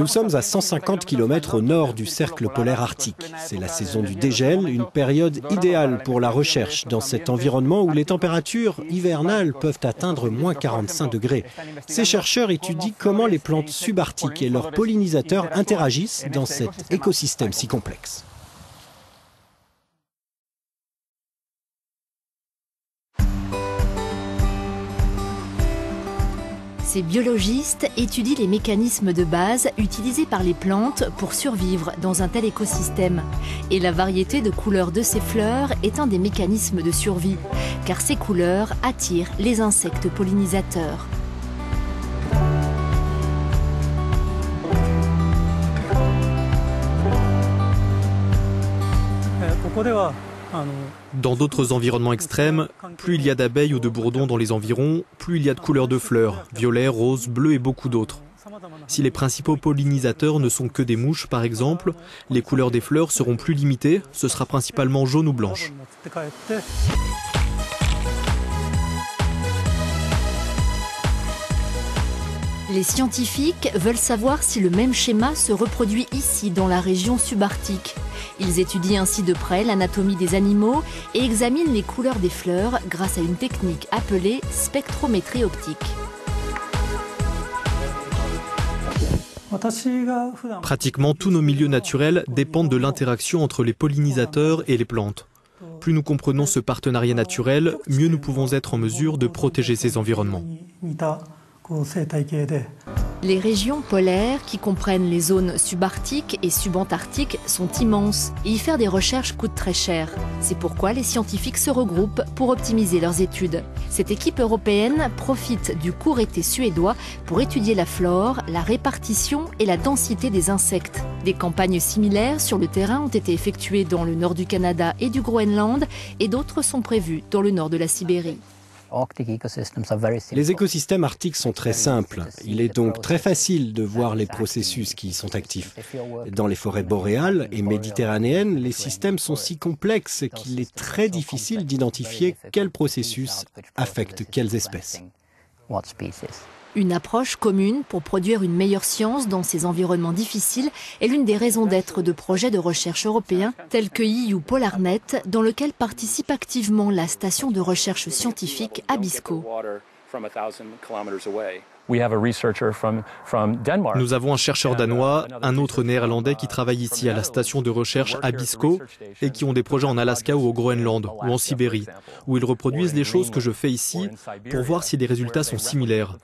Nous sommes à 150 km au nord du cercle polaire arctique. C'est la saison du dégel, une période idéale pour la recherche dans cet environnement où les températures hivernales peuvent atteindre moins 45 degrés. Ces chercheurs étudient comment les plantes subarctiques et leurs pollinisateurs interagissent dans cet écosystème si complexe. Ces biologistes étudient les mécanismes de base utilisés par les plantes pour survivre dans un tel écosystème. Et la variété de couleurs de ces fleurs est un des mécanismes de survie, car ces couleurs attirent les insectes pollinisateurs. Dans d'autres environnements extrêmes, plus il y a d'abeilles ou de bourdons dans les environs, plus il y a de couleurs de fleurs, violet, rose, bleu et beaucoup d'autres. Si les principaux pollinisateurs ne sont que des mouches, par exemple, les couleurs des fleurs seront plus limitées, ce sera principalement jaune ou blanche. Les scientifiques veulent savoir si le même schéma se reproduit ici, dans la région subarctique. Ils étudient ainsi de près l'anatomie des animaux et examinent les couleurs des fleurs grâce à une technique appelée spectrométrie optique. Pratiquement tous nos milieux naturels dépendent de l'interaction entre les pollinisateurs et les plantes. Plus nous comprenons ce partenariat naturel, mieux nous pouvons être en mesure de protéger ces environnements. Les régions polaires, qui comprennent les zones subarctiques et subantarctiques, sont immenses et y faire des recherches coûte très cher. C'est pourquoi les scientifiques se regroupent pour optimiser leurs études. Cette équipe européenne profite du court été suédois pour étudier la flore, la répartition et la densité des insectes. Des campagnes similaires sur le terrain ont été effectuées dans le nord du Canada et du Groenland et d'autres sont prévues dans le nord de la Sibérie. Les écosystèmes arctiques sont très simples. Il est donc très facile de voir les processus qui y sont actifs. Dans les forêts boréales et méditerranéennes, les systèmes sont si complexes qu'il est très difficile d'identifier quels processus affectent quelles espèces. Une approche commune pour produire une meilleure science dans ces environnements difficiles est l'une des raisons d'être de projets de recherche européens tels que EU PolarNet, dans lequel participe activement la station de recherche scientifique Abisko. Nous avons un chercheur danois, un autre néerlandais qui travaille ici à la station de recherche Abisko et qui ont des projets en Alaska ou au Groenland ou en Sibérie, où ils reproduisent les choses que je fais ici pour voir si les résultats sont similaires.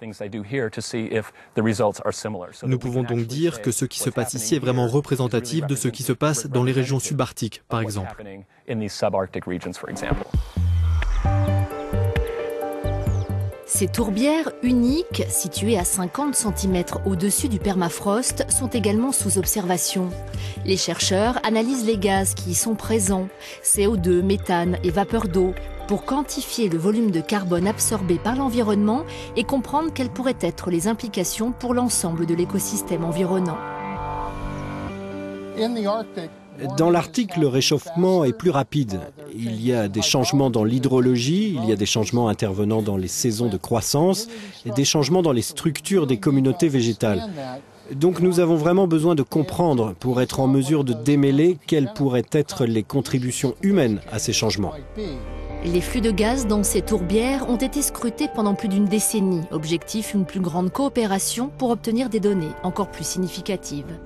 Nous pouvons donc dire que ce qui se passe ici est vraiment représentatif de ce qui se passe dans les régions subarctiques, par exemple. Ces tourbières uniques, situées à 50 cm au-dessus du permafrost, sont également sous observation. Les chercheurs analysent les gaz qui y sont présents, CO2, méthane et vapeur d'eau, pour quantifier le volume de carbone absorbé par l'environnement et comprendre quelles pourraient être les implications pour l'ensemble de l'écosystème environnant. Dans l'Arctique, le réchauffement est plus rapide. Il y a des changements dans l'hydrologie, il y a des changements intervenant dans les saisons de croissance et des changements dans les structures des communautés végétales. Donc nous avons vraiment besoin de comprendre pour être en mesure de démêler quelles pourraient être les contributions humaines à ces changements. Les flux de gaz dans ces tourbières ont été scrutés pendant plus d'une décennie. Objectif, une plus grande coopération pour obtenir des données encore plus significatives.